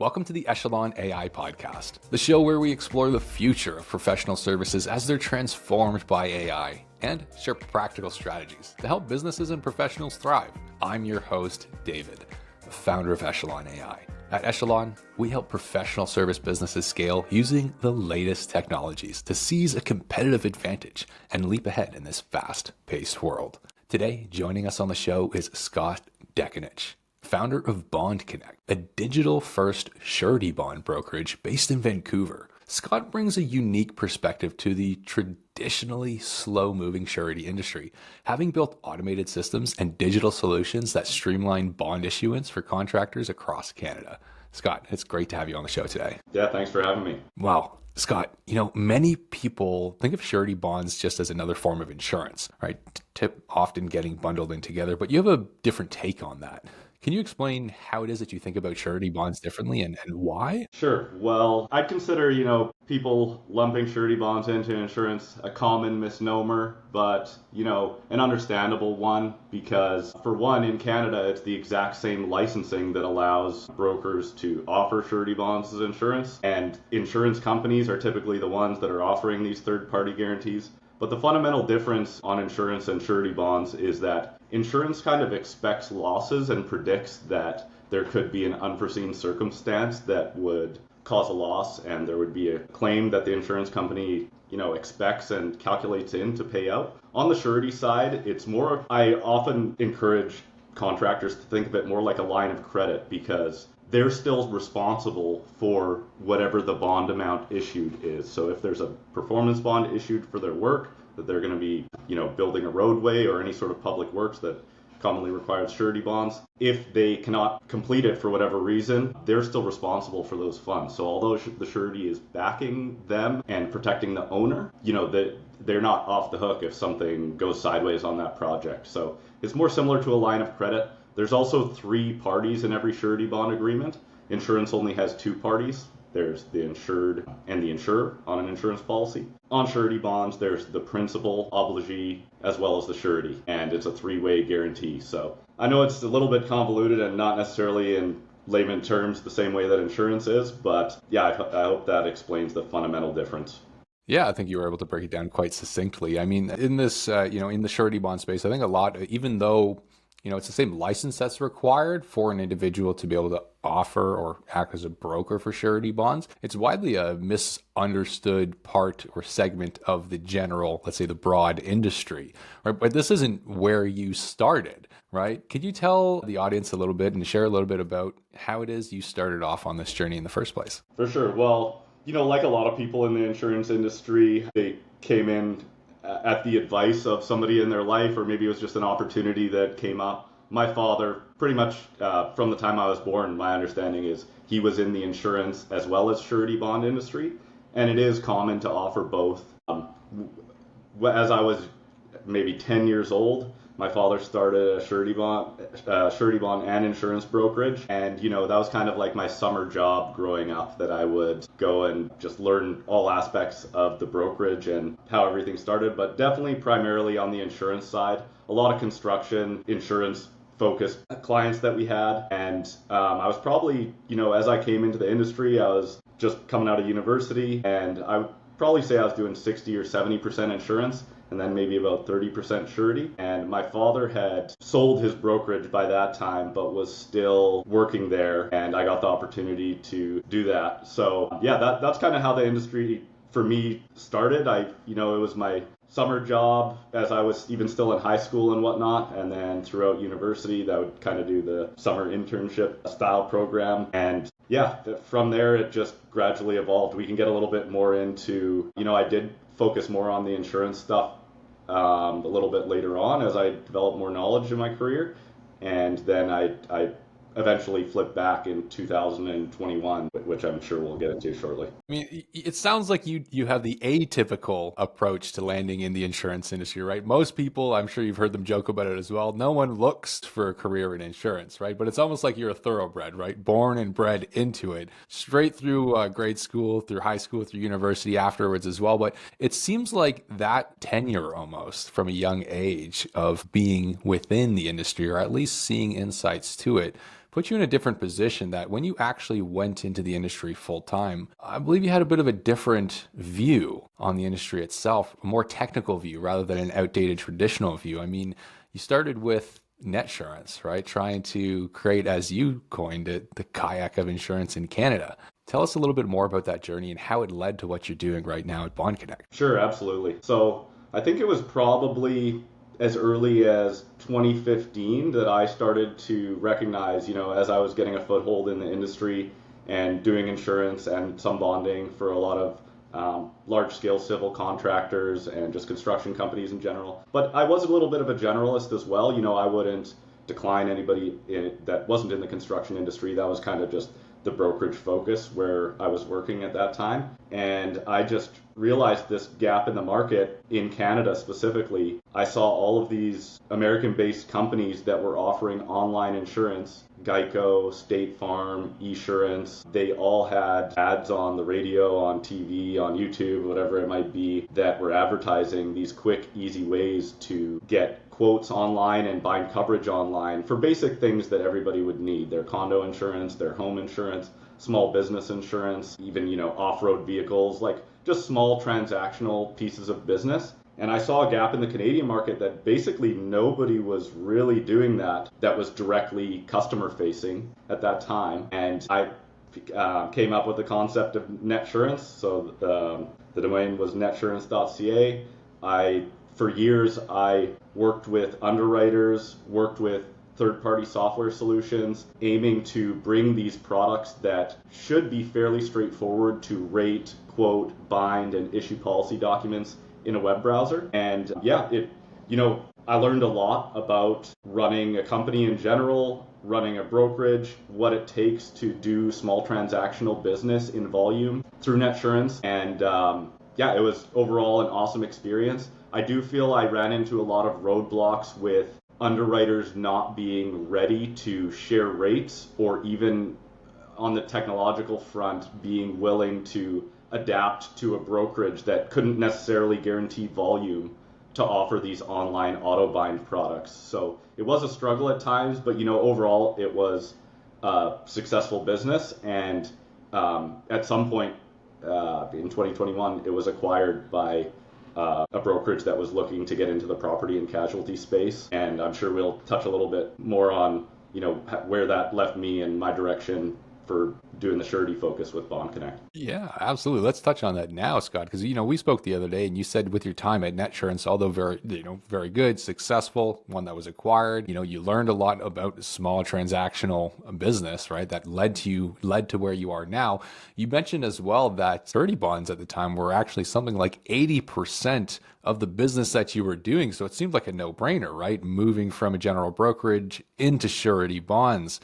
Welcome to the Echelon AI podcast, the show where we explore the future of professional services as they're transformed by AI and share practical strategies to help businesses and professionals thrive. I'm your host, David, the founder of Echelon AI. At Echelon, we help professional service businesses scale using the latest technologies to seize a competitive advantage and leap ahead in this fast-paced world. Today, joining us on the show is Scott Dekanich, founder of Bond Connect, a digital-first surety bond brokerage based in Vancouver. Scott brings a unique perspective to the traditionally slow-moving surety industry, having built automated systems and digital solutions that streamline bond issuance for contractors across Canada. Scott, it's great to have you on the show today. Yeah, thanks for having me. Wow. Scott, many people think of surety bonds just as another form of insurance, right? Often getting bundled in together, but you have a different take on that. Can you explain how it is that you think about surety bonds differently and why? Sure. Well, I'd consider, people lumping surety bonds into insurance a common misnomer, but, an understandable one because, for one, in Canada, it's the exact same licensing that allows brokers to offer surety bonds as insurance, and insurance companies are typically the ones that are offering these third-party guarantees. But the fundamental difference on insurance and surety bonds is that insurance kind of expects losses and predicts that there could be an unforeseen circumstance that would cause a loss and there would be a claim that the insurance company, expects and calculates in to pay out. On the surety side, I often encourage contractors to think of it more like a line of credit because they're still responsible for whatever the bond amount issued is. So if there's a performance bond issued for their work, that they're going to be, building a roadway or any sort of public works that commonly requires surety bonds, if they cannot complete it for whatever reason, they're still responsible for those funds. So although the surety is backing them and protecting the owner, they're not off the hook if something goes sideways on that project. So it's more similar to a line of credit. There's also 3 parties in every surety bond agreement. Insurance only has 2 parties. There's the insured and the insurer on an insurance policy. On surety bonds, there's the principal, obligee, as well as the surety, and it's a 3-way guarantee. So I know it's a little bit convoluted and not necessarily in layman terms the same way that insurance is, but yeah, I hope that explains the fundamental difference. Yeah, I think you were able to break it down quite succinctly. I mean, in this, in the surety bond space, I think a lot, even though it's the same license that's required for an individual to be able to offer or act as a broker for surety bonds. It's widely a misunderstood part or segment of the general, let's say the broad industry, right? But this isn't where you started, right? Could you tell the audience a little bit and share a little bit about how it is you started off on this journey in the first place? For sure. Well, like a lot of people in the insurance industry, they came in at the advice of somebody in their life, or maybe it was just an opportunity that came up. My father, pretty much from the time I was born, my understanding is he was in the insurance as well as surety bond industry, and it is common to offer both. As I was maybe 10 years old, my father started a surety bond and insurance brokerage. And, that was kind of like my summer job growing up, that I would go and just learn all aspects of the brokerage and how everything started, but definitely primarily on the insurance side. A lot of construction, insurance focused clients that we had. And I was probably, as I came into the industry, I was just coming out of university, and I would probably say I was doing 60 or 70% insurance, and then maybe about 30% surety. And my father had sold his brokerage by that time, but was still working there, and I got the opportunity to do that. So yeah, that's kind of how the industry for me started. It was my summer job as I was even still in high school and whatnot, and then throughout university, that would kind of do the summer internship style program. And yeah, from there, it just gradually evolved. We can get a little bit more into, I did focus more on the insurance stuff a little bit later on as I developed more knowledge in my career. And then I eventually flipped back in 2021, which I'm sure we'll get into shortly. I mean, it sounds like you have the atypical approach to landing in the insurance industry, right? Most people, I'm sure you've heard them joke about it as well. No one looks for a career in insurance, right? But it's almost like you're a thoroughbred, right? Born and bred into it, straight through grade school, through high school, through university afterwards as well. But it seems like that tenure almost from a young age of being within the industry, or at least seeing insights to it, put you in a different position that when you actually went into the industry full time, I believe you had a bit of a different view on the industry itself, a more technical view rather than an outdated traditional view. I mean, you started with NetSurance, right? Trying to create, as you coined it, the kayak of insurance in Canada. Tell us a little bit more about that journey and how it led to what you're doing right now at Bond Connect. Sure, absolutely. So I think it was probably as early as 2015 that I started to recognize, as I was getting a foothold in the industry and doing insurance and some bonding for a lot of large-scale civil contractors and just construction companies in general. But I was a little bit of a generalist as well. I wouldn't decline anybody that wasn't in the construction industry. That was kind of just the brokerage focus where I was working at that time. And I just realized this gap in the market in Canada specifically. I saw all of these American-based companies that were offering online insurance, Geico, State Farm, Esurance. They all had ads on the radio, on TV, on YouTube, whatever it might be, that were advertising these quick, easy ways to get quotes online and bind coverage online for basic things that everybody would need: their condo insurance, their home insurance, small business insurance, even, off-road vehicles, like just small transactional pieces of business. And I saw a gap in the Canadian market that basically nobody was really doing that was directly customer facing at that time. And I came up with the concept of NetSurance. So the domain was netsurance.ca. For years, I worked with underwriters, worked with third-party software solutions, aiming to bring these products that should be fairly straightforward to rate, quote, bind, and issue policy documents in a web browser. And I learned a lot about running a company in general, running a brokerage, what it takes to do small transactional business in volume through NetSurance. And it was overall an awesome experience. I do feel I ran into a lot of roadblocks with underwriters not being ready to share rates, or even on the technological front being willing to adapt to a brokerage that couldn't necessarily guarantee volume to offer these online auto bind products. So it was a struggle at times, but overall it was a successful business. And at some point in 2021, it was acquired by a brokerage that was looking to get into the property and casualty space. And I'm sure we'll touch a little bit more on, where that left me and my direction for doing the surety focus with Bond Connect. Yeah, absolutely. Let's touch on that now, Scott, because we spoke the other day and you said with your time at NetSurance, although very good, successful, one that was acquired, you learned a lot about small transactional business, right? That led to where you are now. You mentioned as well that surety bonds at the time were actually something like 80% of the business that you were doing. So it seemed like a no-brainer, right? Moving from a general brokerage into surety bonds.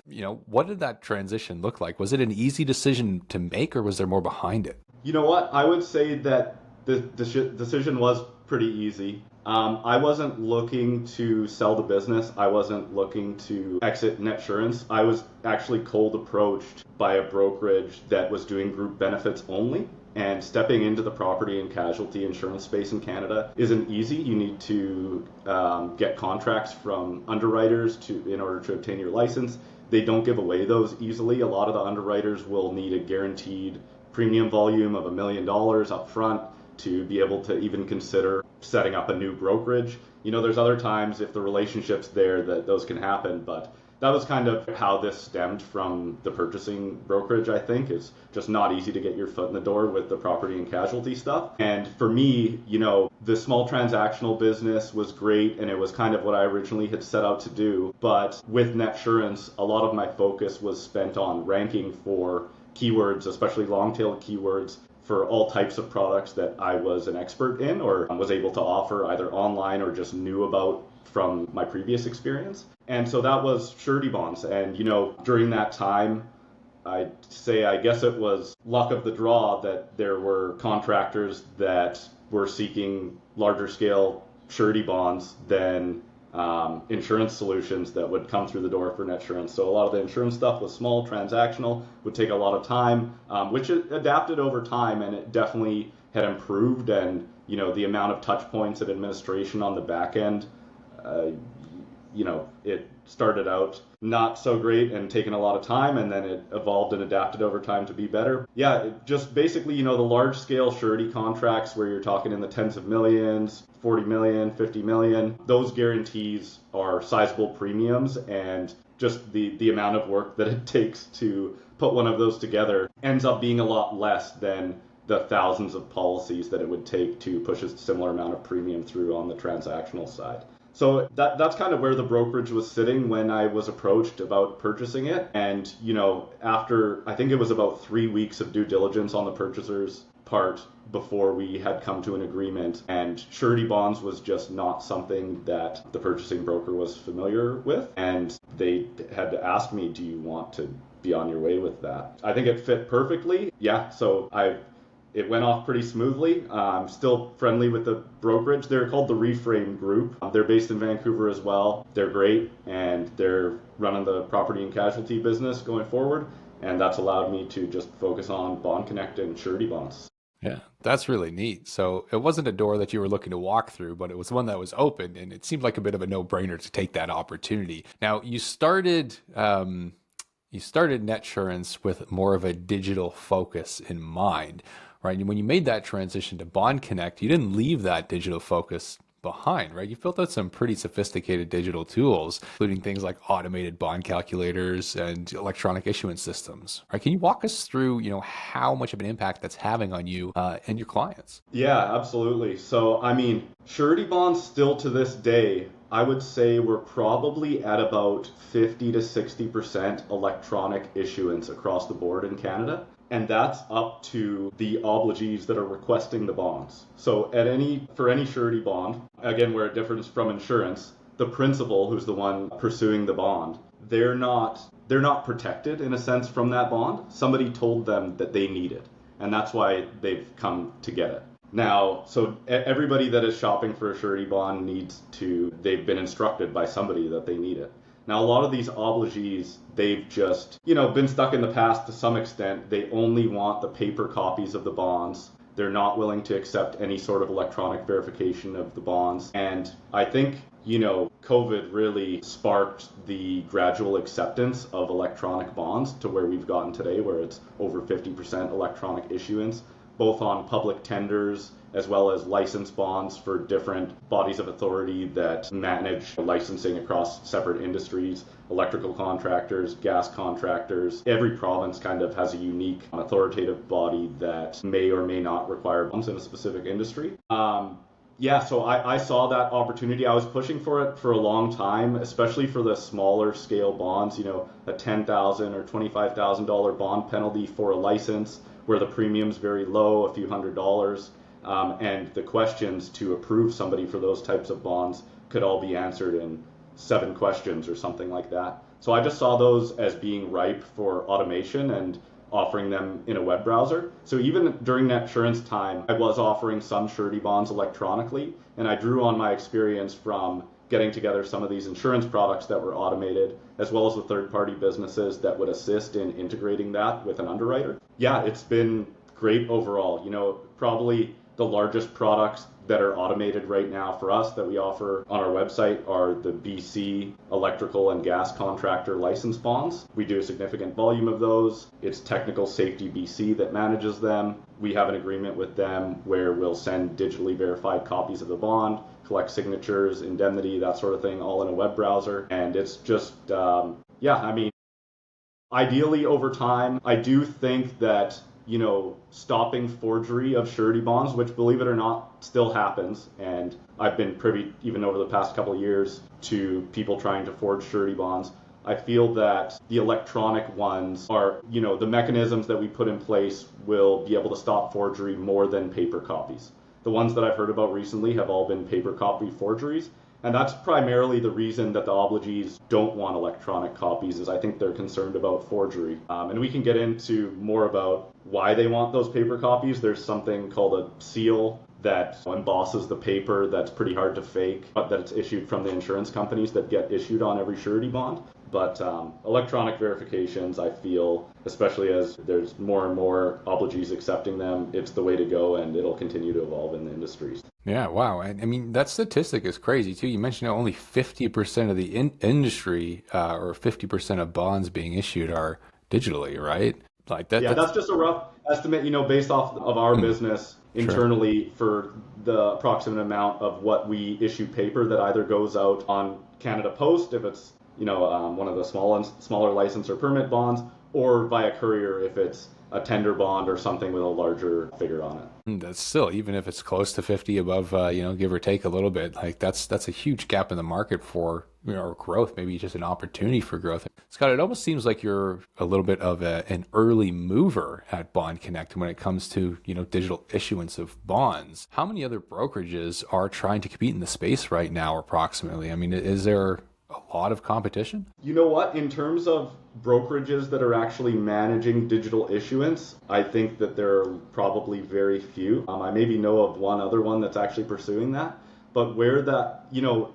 What did that transition look like? Was it an easy decision to make, or was there more behind it? You know what? I would say that the decision was pretty easy. I wasn't looking to sell the business. I wasn't looking to exit NetSurance. I was actually cold approached by a brokerage that was doing group benefits only. And stepping into the property and casualty insurance space in Canada isn't easy. You need to get contracts from underwriters in order to obtain your license. They don't give away those easily. A lot of the underwriters will need a guaranteed premium volume of $1 million up front to be able to even consider setting up a new brokerage. There's other times, if the relationship's there, that those can happen, but that was kind of how this stemmed from the purchasing brokerage, I think. It's just not easy to get your foot in the door with the property and casualty stuff. And for me, the small transactional business was great, and it was kind of what I originally had set out to do. But with NetSurance, a lot of my focus was spent on ranking for keywords, especially long-tail keywords, for all types of products that I was an expert in or was able to offer either online or just knew about from my previous experience. And so that was surety bonds. And, during that time, I'd say, I guess it was luck of the draw that there were contractors that were seeking larger scale surety bonds than insurance solutions that would come through the door for NetSurance. So a lot of the insurance stuff was small, transactional, would take a lot of time, which it adapted over time, and it definitely had improved. And, the amount of touch points and administration on the back end, it started out not so great and taken a lot of time, and then it evolved and adapted over time to be better. Yeah, it just basically, the large scale surety contracts where you're talking in the tens of millions, 40 million, 50 million, those guarantees are sizable premiums, and just the amount of work that it takes to put one of those together ends up being a lot less than the thousands of policies that it would take to push a similar amount of premium through on the transactional side. So that's kind of where the brokerage was sitting when I was approached about purchasing it. And, after I think it was about 3 weeks of due diligence on the purchaser's part before we had come to an agreement, and surety bonds was just not something that the purchasing broker was familiar with. And they had to ask me, do you want to be on your way with that? I think it fit perfectly. Yeah, so it went off pretty smoothly. I'm still friendly with the brokerage. They're called the Reframe Group. They're based in Vancouver as well. They're great, and they're running the property and casualty business going forward, and that's allowed me to just focus on Bond Connect and surety bonds. Yeah, that's really neat. So it wasn't a door that you were looking to walk through, but it was one that was open, and it seemed like a bit of a no-brainer to take that opportunity. Now, you started NetSurance with more of a digital focus in mind, right? And when you made that transition to Bond Connect, you didn't leave that digital focus behind, right? You've built out some pretty sophisticated digital tools, including things like automated bond calculators and electronic issuance systems, right? Can you walk us through, how much of an impact that's having on you and your clients? Yeah, absolutely. So, surety bonds still to this day, I would say we're probably at about 50 to 60% electronic issuance across the board in Canada. And that's up to the obligees that are requesting the bonds. So for any surety bond, again, where it differs from insurance, the principal, who's the one pursuing the bond, they're not protected in a sense from that bond. Somebody told them that they need it, and that's why they've come to get it. Now, so everybody that is shopping for a surety bond they've been instructed by somebody that they need it. Now, a lot of these obligees, they've just, been stuck in the past to some extent. They only want the paper copies of the bonds. They're not willing to accept any sort of electronic verification of the bonds. And I think, COVID really sparked the gradual acceptance of electronic bonds to where we've gotten today, where it's over 50% electronic issuance, both on public tenders as well as license bonds for different bodies of authority that manage licensing across separate industries, electrical contractors, gas contractors. Every province kind of has a unique authoritative body that may or may not require bonds in a specific industry. So I saw that opportunity. I was pushing for it for a long time, especially for the smaller scale bonds, a $10,000 or $25,000 bond penalty for a license where the premium's very low, a few $100s. And the questions to approve somebody for those types of bonds could all be answered in 7 questions or something like that. So I just saw those as being ripe for automation and offering them in a web browser. So even during NetSurance time, I was offering some surety bonds electronically, and I drew on my experience from getting together some of these insurance products that were automated, as well as the third-party businesses that would assist in integrating that with an underwriter. Yeah, it's been great overall. Probably the largest products that are automated right now for us that we offer on our website are the BC electrical and gas contractor license bonds. We do a significant volume of those. It's Technical Safety BC that manages them. We have an agreement with them where we'll send digitally verified copies of the bond, collect signatures, indemnity, that sort of thing, all in a web browser. And it's just, ideally over time, I do think that stopping forgery of surety bonds, which, believe it or not, still happens. And I've been privy, even over the past couple of years, to people trying to forge surety bonds. I feel that the electronic ones are, the mechanisms that we put in place will be able to stop forgery more than paper copies. The ones that I've heard about recently have all been paper copy forgeries. And that's primarily the reason that the obligees don't want electronic copies, is I think they're concerned about forgery. And we can get into more about why they want those paper copies. There's something called a seal that embosses the paper that's pretty hard to fake, but that it's issued from the insurance companies that get issued on every surety bond. But electronic verifications, I feel, especially as there's more and more obligees accepting them, it's the way to go, and it'll continue to evolve in the industry. Yeah, wow. And I mean, that statistic is crazy too. You mentioned only 50% of the industry or 50% of bonds being issued are digitally, right? Like that. Yeah, that's just a rough estimate, based off of our business Sure. internally for the approximate amount of what we issue paper that either goes out on Canada Post if it's, one of the smaller license or permit bonds, or via courier if it's a tender bond or something with a larger figure on it. That's still, even if it's close to 50 above, give or take a little bit, like that's a huge gap in the market for, growth, maybe just an opportunity for growth. Scott, it almost seems like you're a little bit of an early mover at Bond Connect when it comes to, digital issuance of bonds. How many other brokerages are trying to compete in the space right now, approximately? I mean, is there a lot of competition? You know what? In terms of brokerages that are actually managing digital issuance, I think that there are probably very few. I maybe know of one other one that's actually pursuing that. But where that,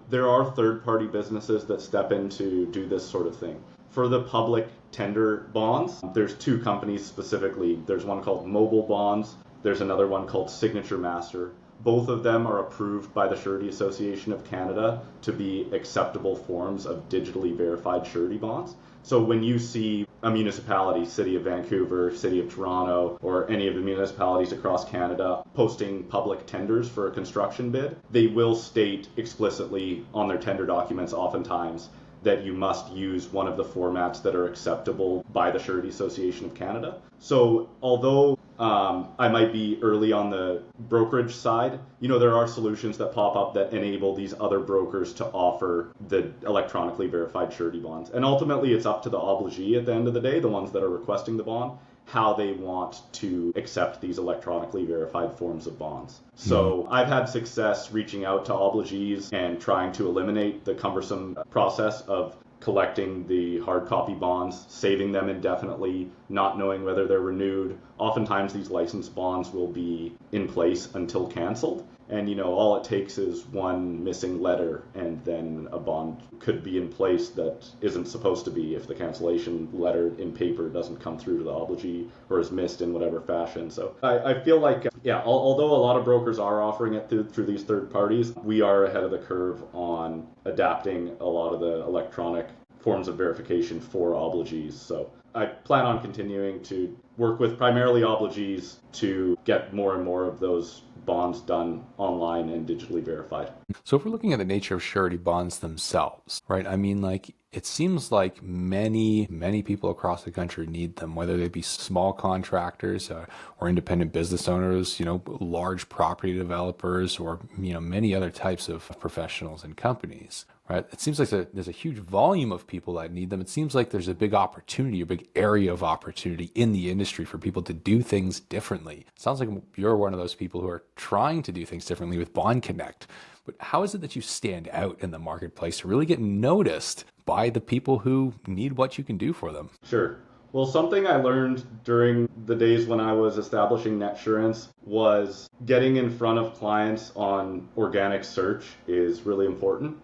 there are third-party businesses that step in to do this sort of thing. For the public tender bonds, there's two companies specifically. There's one called Mobile Bonds. There's another one called Signature Master. Both of them are approved by the Surety Association of Canada to be acceptable forms of digitally verified surety bonds. So when you see a municipality, City of Vancouver, City of Toronto, or any of the municipalities across Canada posting public tenders for a construction bid, they will state explicitly on their tender documents oftentimes that you must use one of the formats that are acceptable by the Surety Association of Canada. So although I might be early on the brokerage side, there are solutions that pop up that enable these other brokers to offer the electronically verified surety bonds. And ultimately, it's up to the obligee at the end of the day, the ones that are requesting the bond, how they want to accept these electronically verified forms of bonds. So I've had success reaching out to obligees and trying to eliminate the cumbersome process of collecting the hard copy bonds, saving them indefinitely, not knowing whether they're renewed. Oftentimes these licensed bonds will be in place until canceled. And all it takes is one missing letter and then a bond could be in place that isn't supposed to be if the cancellation letter in paper doesn't come through to the obligee or is missed in whatever fashion. So I feel like, although a lot of brokers are offering it through these third parties, we are ahead of the curve on adapting a lot of the electronic forms of verification for obligees. So I plan on continuing to work with primarily obligees to get more and more of those bonds done online and digitally verified. So if we're looking at the nature of surety bonds themselves, right? I mean, like, it seems like many people across the country need them, whether they be small contractors or independent business owners, large property developers, or, many other types of professionals and companies. Right. It seems like there's a huge volume of people that need them. It seems like there's a big opportunity, a big area of opportunity in the industry for people to do things differently. It sounds like you're one of those people who are trying to do things differently with Bond Connect. But how is it that you stand out in the marketplace to really get noticed by the people who need what you can do for them? Sure. Well, something I learned during the days when I was establishing NetSurance was getting in front of clients on organic search is really important.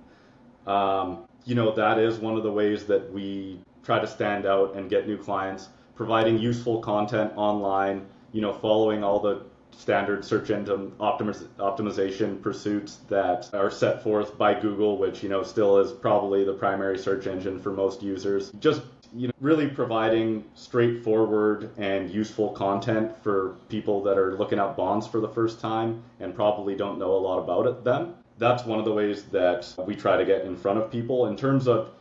That is one of the ways that we try to stand out and get new clients, providing useful content online, following all the standard search engine optimization pursuits that are set forth by Google, which, still is probably the primary search engine for most users. Just, really providing straightforward and useful content for people that are looking up bonds for the first time and probably don't know a lot about them. That's one of the ways that we try to get in front of people. In terms of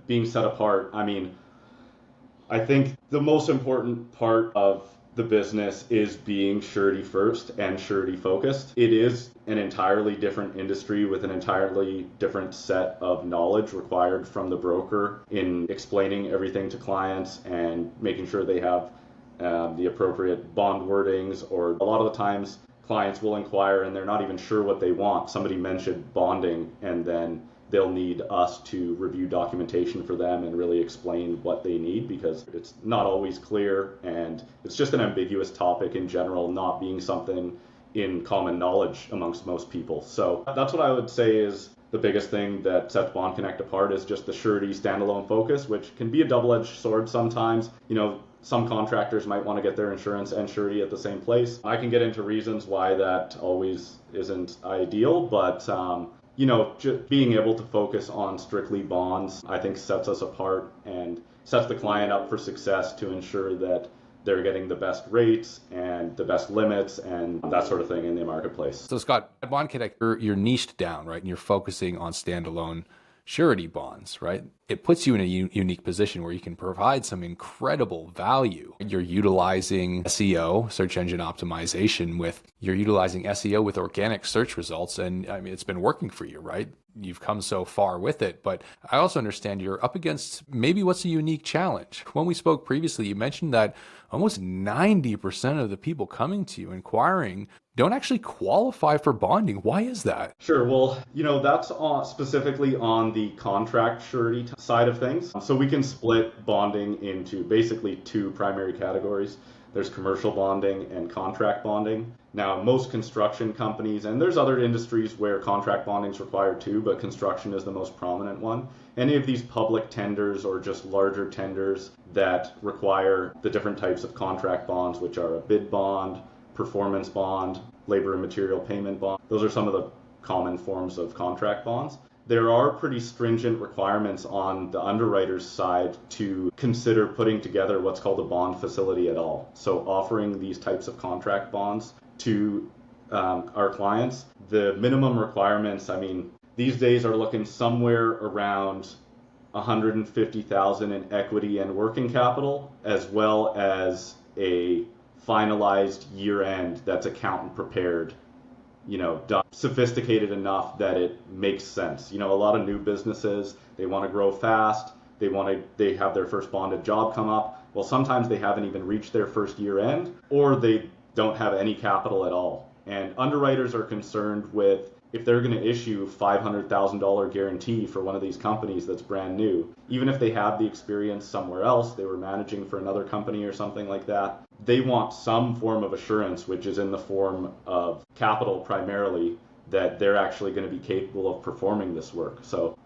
being set apart, I think the most important part of the business is being surety first and surety focused. It is an entirely different industry with an entirely different set of knowledge required from the broker in explaining everything to clients and making sure they have the appropriate bond wordings, or a lot of the times clients will inquire and they're not even sure what they want. Somebody mentioned bonding, and then they'll need us to review documentation for them and really explain what they need, because it's not always clear and it's just an ambiguous topic in general, not being something in common knowledge amongst most people. So that's what I would say is the biggest thing that sets Bond Connect apart is just the surety standalone focus, which can be a double-edged sword sometimes. Some contractors might want to get their insurance and surety at the same place. I can get into reasons why that always isn't ideal, but just being able to focus on strictly bonds, I think sets us apart and sets the client up for success to ensure that they're getting the best rates and the best limits and that sort of thing in the marketplace. So Scott, at Bond Connect, you're niched down, right? And you're focusing on standalone surety bonds, right? It puts you in a unique position where you can provide some incredible value. You're utilizing SEO, search engine optimization, you're utilizing SEO with organic search results. And I mean, it's been working for you, right? You've come so far with it, but I also understand you're up against maybe what's a unique challenge. When we spoke previously, you mentioned that almost 90% of the people coming to you inquiring don't actually qualify for bonding. Why is that? Sure. Well, that's specifically on the contract surety side of things. So we can split bonding into basically two primary categories. There's commercial bonding and contract bonding. Now, most construction companies, and there's other industries where contract bonding is required too, but construction is the most prominent one. Any of these public tenders or just larger tenders that require the different types of contract bonds, which are a bid bond, performance bond, labor and material payment bond. Those are some of the common forms of contract bonds. There are pretty stringent requirements on the underwriter's side to consider putting together what's called a bond facility at all. So offering these types of contract bonds to our clients, the minimum requirements, these days are looking somewhere around $150,000 in equity and working capital, as well as a finalized year end that's accountant prepared, done, sophisticated enough that it makes sense. A lot of new businesses, they want to grow fast, they have their first bonded job come up. Well, sometimes they haven't even reached their first year end, or they don't have any capital at all. And underwriters are concerned with, if they're going to issue $500,000 guarantee for one of these companies that's brand new, even if they have the experience somewhere else, they were managing for another company or something like that, they want some form of assurance, which is in the form of capital primarily, that they're actually going to be capable of performing this work. So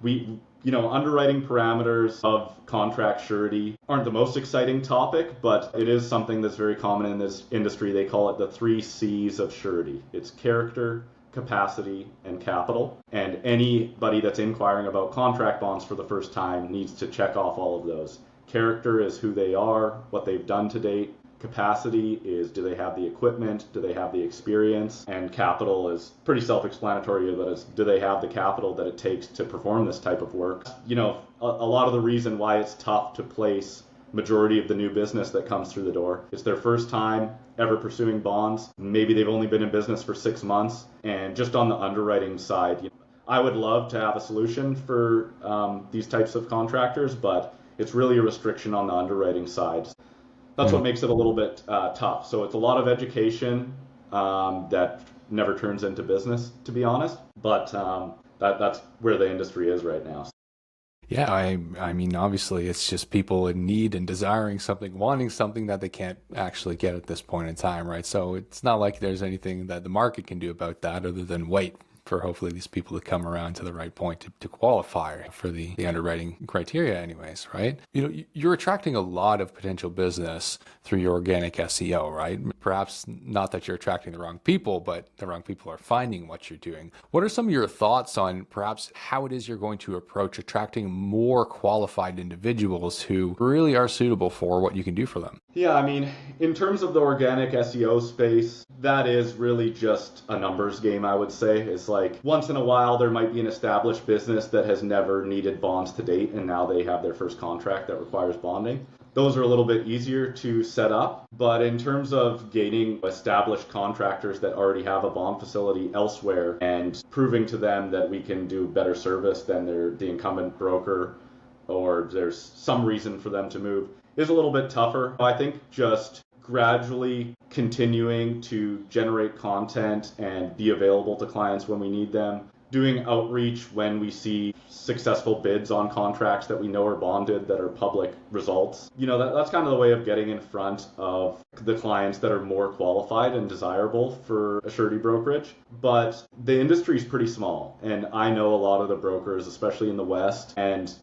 underwriting parameters of contract surety aren't the most exciting topic, but it is something that's very common in this industry. They call it the 3 C's of surety. It's character, capacity, and capital. And anybody that's inquiring about contract bonds for the first time needs to check off all of those. Character is who they are, what they've done to date. Capacity is, do they have the equipment? Do they have the experience? And capital is pretty self-explanatory, that is, do they have the capital that it takes to perform this type of work? A lot of the reason why it's tough to place majority of the new business that comes through the door, it's their first time ever pursuing bonds. Maybe they've only been in business for 6 months. And just on the underwriting side, I would love to have a solution for these types of contractors, but it's really a restriction on the underwriting side. That's what makes it a little bit tough. So it's a lot of education that never turns into business, to be honest. But that's where the industry is right now. Yeah, I mean, obviously, it's just people in need and desiring something, wanting something that they can't actually get at this point in time, right? So it's not like there's anything that the market can do about that other than wait for hopefully these people to come around to the right point to qualify for the underwriting criteria anyways, right? You're attracting a lot of potential business through your organic SEO, right? Perhaps not that you're attracting the wrong people, but the wrong people are finding what you're doing. What are some of your thoughts on perhaps how it is you're going to approach attracting more qualified individuals who really are suitable for what you can do for them? Yeah, in terms of the organic SEO space, that is really just a numbers game, I would say. It's like once in a while there might be an established business that has never needed bonds to date, and now they have their first contract that requires bonding. Those are a little bit easier to set up, but in terms of gaining established contractors that already have a bond facility elsewhere and proving to them that we can do better service than the incumbent broker, or there's some reason for them to move, is a little bit tougher. I think just gradually continuing to generate content and be available to clients when we need them, doing outreach when we see successful bids on contracts that we know are bonded that are public results. That's kind of the way of getting in front of the clients that are more qualified and desirable for a surety brokerage. But the industry is pretty small, and I know a lot of the brokers, especially in the West, and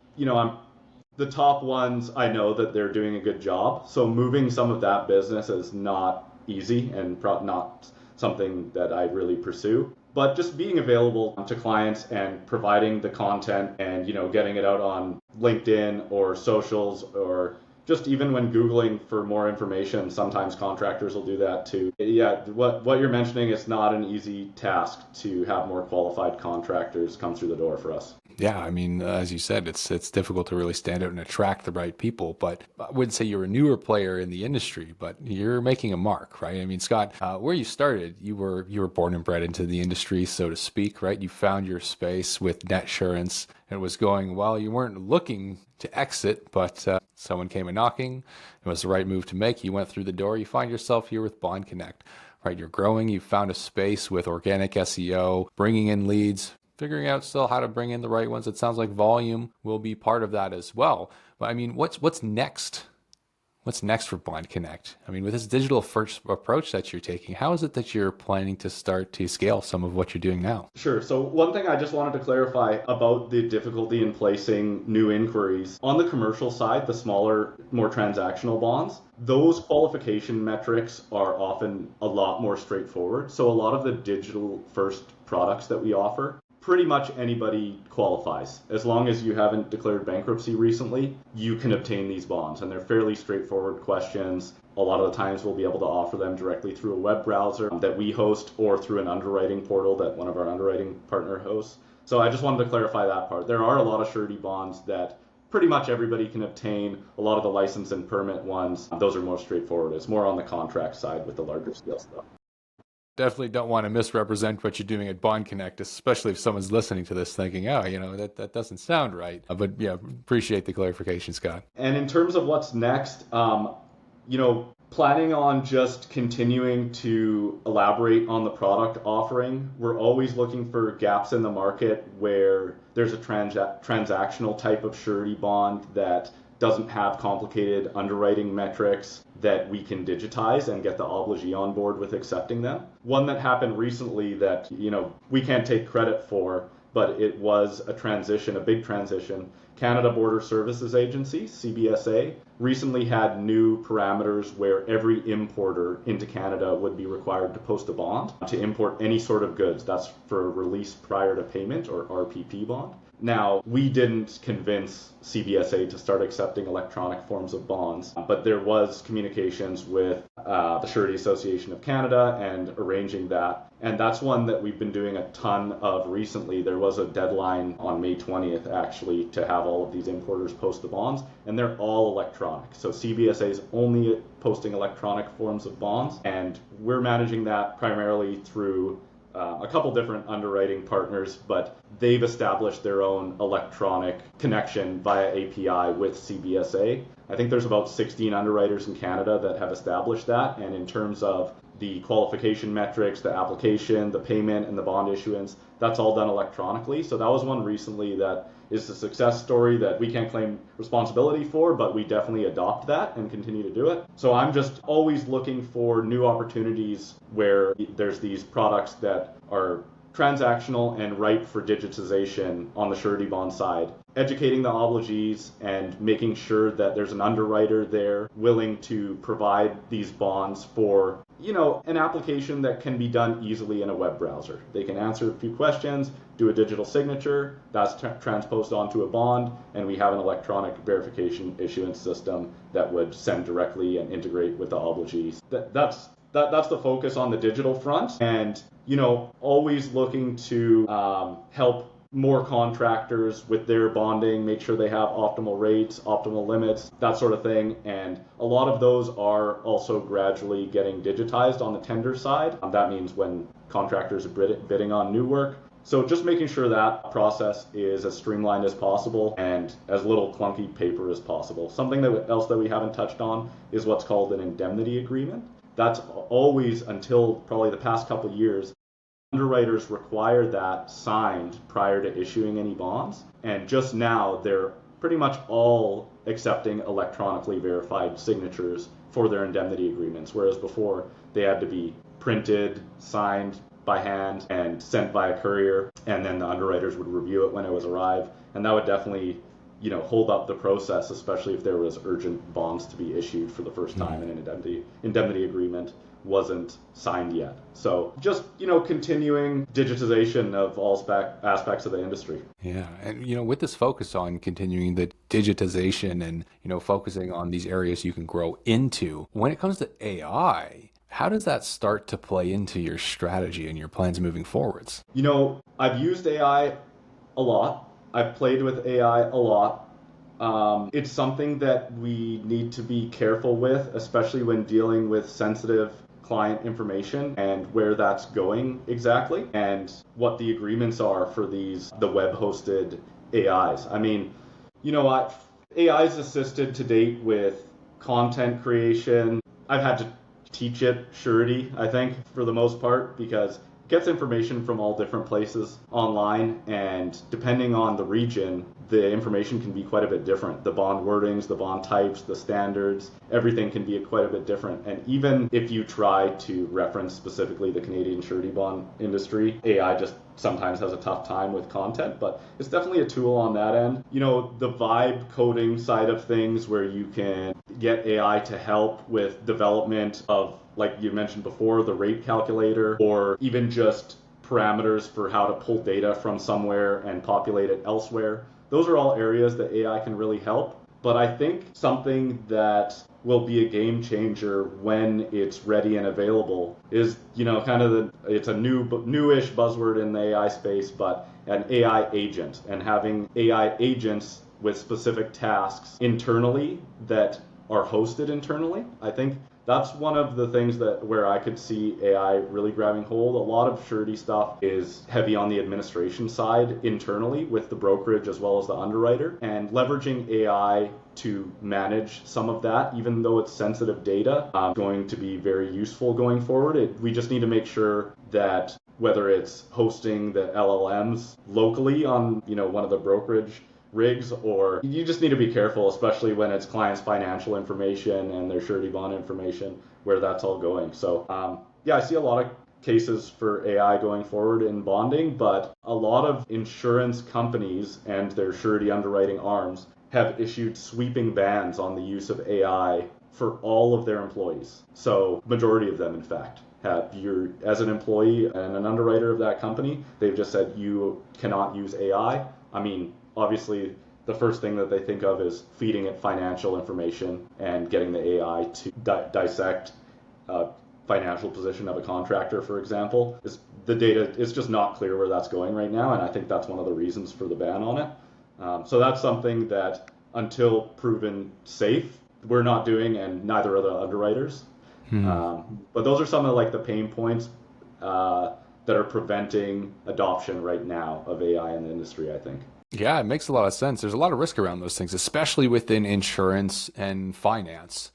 the top ones, I know that they're doing a good job. So moving some of that business is not easy and not something that I really pursue. But just being available to clients and providing the content and, getting it out on LinkedIn or socials, or just even when Googling for more information, sometimes contractors will do that too. Yeah, what you're mentioning is not an easy task to have more qualified contractors come through the door for us. Yeah, I mean, as you said, it's difficult to really stand out and attract the right people. But I wouldn't say you're a newer player in the industry, but you're making a mark, right? I mean, Scott, where you started, you were born and bred into the industry, so to speak, right? You found your space with NetSurance, and it was going well. You weren't looking to exit, but someone came a knocking. It was the right move to make. You went through the door. You find yourself here with Bond Connect, right? You're growing. You found a space with organic SEO, bringing in leads, figuring out still how to bring in the right ones. It sounds like volume will be part of that as well. But I mean, what's next? What's next for Bond Connect? I mean, with this digital first approach that you're taking, how is it that you're planning to start to scale some of what you're doing now? Sure. So one thing I just wanted to clarify about the difficulty in placing new inquiries. On the commercial side, the smaller, more transactional bonds, those qualification metrics are often a lot more straightforward. So a lot of the digital first products that we offer, pretty much anybody qualifies. As long as you haven't declared bankruptcy recently, you can obtain these bonds, and they're fairly straightforward questions. A lot of the times we'll be able to offer them directly through a web browser that we host or through an underwriting portal that one of our underwriting partner hosts. So I just wanted to clarify that part. There are a lot of surety bonds that pretty much everybody can obtain. A lot of the license and permit ones, those are more straightforward. It's more on the contract side with the larger scale stuff. Definitely don't want to misrepresent what you're doing at Bond Connect, especially if someone's listening to this thinking, oh, that doesn't sound right. But yeah, appreciate the clarification, Scott. And in terms of what's next, planning on just continuing to elaborate on the product offering. We're always looking for gaps in the market where there's a transactional type of surety bond that doesn't have complicated underwriting metrics that we can digitize and get the obligee on board with accepting them. One that happened recently that, we can't take credit for, but it was a big transition. Canada Border Services Agency, CBSA, recently had new parameters where every importer into Canada would be required to post a bond to import any sort of goods. That's for release prior to payment, or RPP bond. Now, we didn't convince CBSA to start accepting electronic forms of bonds, but there was communications with the Surety Association of Canada and arranging that. And that's one that we've been doing a ton of recently. There was a deadline on May 20th, actually, to have all of these importers post the bonds, and they're all electronic. So CBSA is only posting electronic forms of bonds, and we're managing that primarily through a couple different underwriting partners, but they've established their own electronic connection via API with CBSA. I think there's about 16 underwriters in Canada that have established that, and in terms of the qualification metrics, the application, the payment, and the bond issuance, that's all done electronically. So that was one recently that is a success story that we can't claim responsibility for, but we definitely adopt that and continue to do it. So I'm just always looking for new opportunities where there's these products that are transactional and ripe for digitization on the surety bond side. Educating the obligees and making sure that there's an underwriter there willing to provide these bonds for, an application that can be done easily in a web browser. They can answer a few questions, do a digital signature, that's transposed onto a bond, and we have an electronic verification issuance system that would send directly and integrate with the obligees. That's the focus on the digital front, and always looking to help more contractors with their bonding, make sure they have optimal rates, optimal limits, that sort of thing. And a lot of those are also gradually getting digitized on the tender side. That means when contractors are bidding on new work. So just making sure that process is as streamlined as possible and as little clunky paper as possible. Something else that we haven't touched on is what's called an indemnity agreement. That's always, until probably the past couple of years, underwriters require that signed prior to issuing any bonds. And just now, they're pretty much all accepting electronically verified signatures for their indemnity agreements, whereas before they had to be printed, signed by hand, and sent by a courier, and then the underwriters would review it when it was arrived. And that would definitely hold up the process, especially if there was urgent bonds to be issued for the first time and an indemnity agreement wasn't signed yet. So just, continuing digitization of all aspects of the industry. Yeah. And, with this focus on continuing the digitization and, focusing on these areas you can grow into, when it comes to AI, how does that start to play into your strategy and your plans moving forwards? I've used AI a lot. I've played with AI a lot. It's something that we need to be careful with, especially when dealing with sensitive client information and where that's going exactly and what the agreements are for the web-hosted AIs. I mean, AI's assisted to date with content creation. I've had to teach it Surety, I think, for the most part, because gets information from all different places online, and depending on the region, the information can be quite a bit different. The bond wordings, the bond types, the standards, everything can be quite a bit different. And even if you try to reference specifically the Canadian surety bond industry, AI just sometimes has a tough time with content, but it's definitely a tool on that end. The vibe coding side of things, where you can get AI to help with development of, like you mentioned before, the rate calculator, or even just parameters for how to pull data from somewhere and populate it elsewhere. Those are all areas that AI can really help. But I think something that will be a game changer when it's ready and available is, it's a newish buzzword in the AI space, but an AI agent, and having AI agents with specific tasks internally that are hosted internally. I think that's one of the things where I could see AI really grabbing hold. A lot of surety stuff is heavy on the administration side internally with the brokerage as well as the underwriter, and leveraging AI to manage some of that, even though it's sensitive data, going to be very useful going forward. We just need to make sure that whether it's hosting the LLMs locally on, one of the brokerage rigs, or you just need to be careful, especially when it's clients' financial information and their surety bond information, where that's all going. So I see a lot of cases for AI going forward in bonding, but a lot of insurance companies and their surety underwriting arms have issued sweeping bans on the use of AI for all of their employees. So majority of them, in fact, as an employee and an underwriter of that company, they've just said you cannot use AI. I mean, obviously, the first thing that they think of is feeding it financial information and getting the AI to dissect financial position of a contractor, for example. The data is just not clear where that's going right now, and I think that's one of the reasons for the ban on it. So that's something that, until proven safe, we're not doing, and neither are the underwriters. But those are some of the pain points that are preventing adoption right now of AI in the industry, I think. Yeah, it makes a lot of sense. There's a lot of risk around those things, especially within insurance and finance,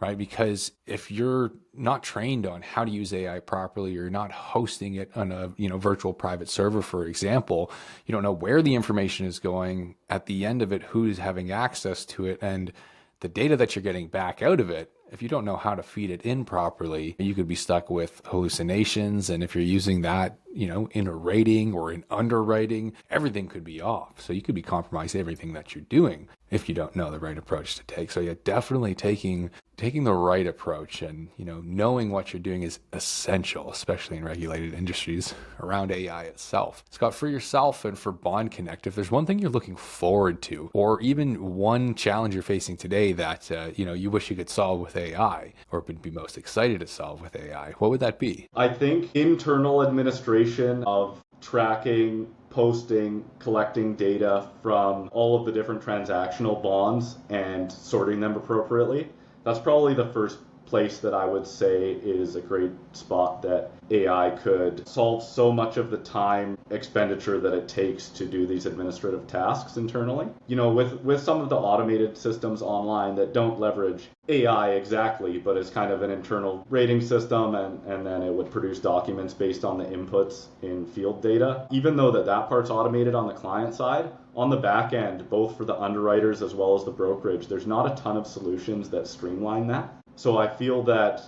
right? Because if you're not trained on how to use AI properly, you're not hosting it on a virtual private server, for example, you don't know where the information is going at the end of it, who's having access to it, and the data that you're getting back out of it. If you don't know how to feed it in properly, you could be stuck with hallucinations. And if you're using that, in a rating or in underwriting, everything could be off. So you could be compromising everything that you're doing if you don't know the right approach to take. So yeah, definitely taking the right approach and, knowing what you're doing is essential, especially in regulated industries around AI itself. Scott, for yourself and for Bond Connect, if there's one thing you're looking forward to, or even one challenge you're facing today that, you wish you could solve with AI, or would be most excited to solve with AI, what would that be? I think internal administration of tracking, posting, collecting data from all of the different transactional bonds and sorting them appropriately. That's probably the first place that I would say is a great spot that AI could solve so much of the time expenditure that it takes to do these administrative tasks internally. With some of the automated systems online that don't leverage AI exactly, but it's kind of an internal rating system, and then it would produce documents based on the inputs in field data. Even though that part's automated on the client side, on the back end, both for the underwriters as well as the brokerage, there's not a ton of solutions that streamline that. So I feel that,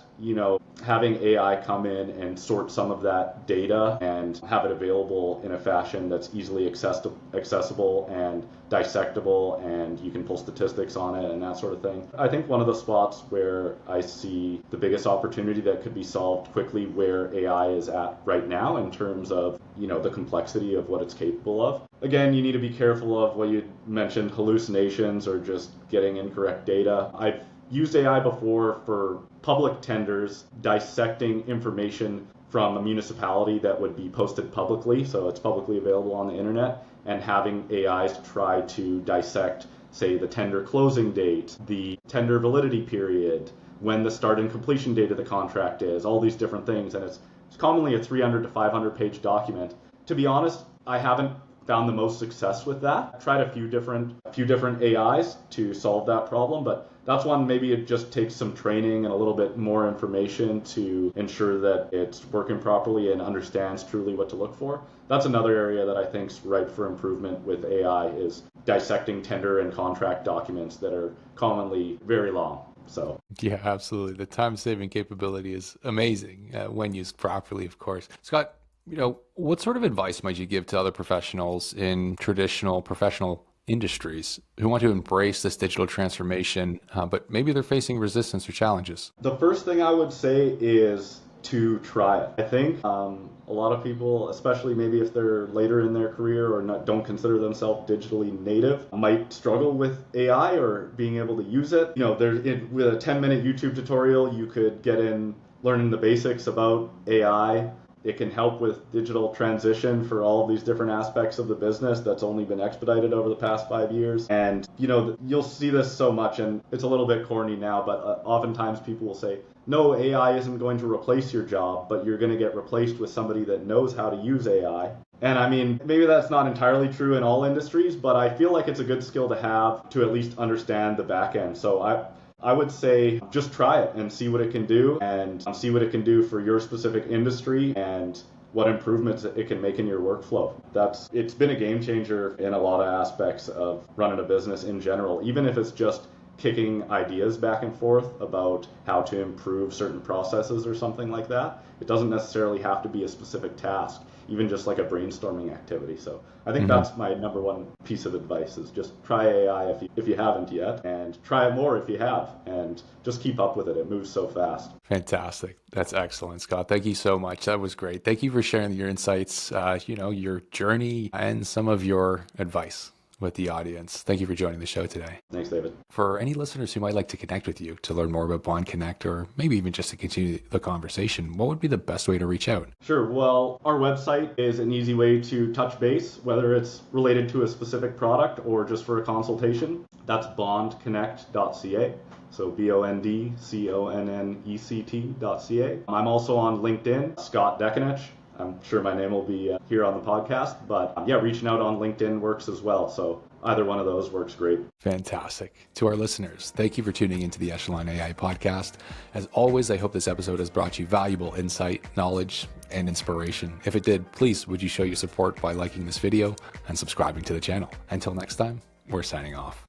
having AI come in and sort some of that data and have it available in a fashion that's easily accessible and dissectable, and you can pull statistics on it and that sort of thing. I think one of the spots where I see the biggest opportunity that could be solved quickly where AI is at right now in terms of, the complexity of what it's capable of. Again, you need to be careful of what you mentioned, hallucinations or just getting incorrect data. I've used AI before for public tenders, dissecting information from a municipality that would be posted publicly, so it's publicly available on the internet, and having AIs try to dissect, say, the tender closing date, the tender validity period, when the start and completion date of the contract is, all these different things, and it's commonly a 300 to 500 page document. To be honest, I haven't found the most success with that. I've tried a few different AIs to solve that problem, but that's one maybe it just takes some training and a little bit more information to ensure that it's working properly and understands truly what to look for. That's another area that I think is ripe for improvement with AI is dissecting tender and contract documents that are commonly very long. So yeah, absolutely. The time-saving capability is amazing when used properly, of course. Scott, what sort of advice might you give to other professionals in traditional professional industries who want to embrace this digital transformation, but maybe they're facing resistance or challenges? The first thing I would say is to try it. I think a lot of people, especially maybe if they're later in their career or don't consider themselves digitally native, might struggle with AI or being able to use it. With a 10-minute YouTube tutorial, you could get in learning the basics about AI. It can help with digital transition for all of these different aspects of the business that's only been expedited over the past 5 years. And, you'll see this so much, and it's a little bit corny now, but oftentimes people will say, no, AI isn't going to replace your job, but you're going to get replaced with somebody that knows how to use AI. And I mean, maybe that's not entirely true in all industries, but I feel like it's a good skill to have to at least understand the back end. So I would say just try it and see what it can do, and see what it can do for your specific industry and what improvements it can make in your workflow. It's been a game changer in a lot of aspects of running a business in general, even if it's just kicking ideas back and forth about how to improve certain processes or something like that. It doesn't necessarily have to be a specific task, even just like a brainstorming activity. So I think that's my number one piece of advice is just try AI if you haven't yet, and try it more if you have, and just keep up with it. It moves so fast. Fantastic. That's excellent, Scott. Thank you so much. That was great. Thank you for sharing your insights, your journey and some of your advice with the audience. Thank you for joining the show today. Thanks, David. For any listeners who might like to connect with you to learn more about Bond Connect, or maybe even just to continue the conversation, what would be the best way to reach out? Sure. Well, our website is an easy way to touch base, whether it's related to a specific product or just for a consultation. That's bondconnect.ca. So bondconnect.ca. I'm also on LinkedIn, Scott Dekanich. I'm sure my name will be here on the podcast, but reaching out on LinkedIn works as well. So either one of those works great. Fantastic. To our listeners, thank you for tuning into the Echelon AI podcast. As always, I hope this episode has brought you valuable insight, knowledge, and inspiration. If it did, please would you show your support by liking this video and subscribing to the channel. Until next time, we're signing off.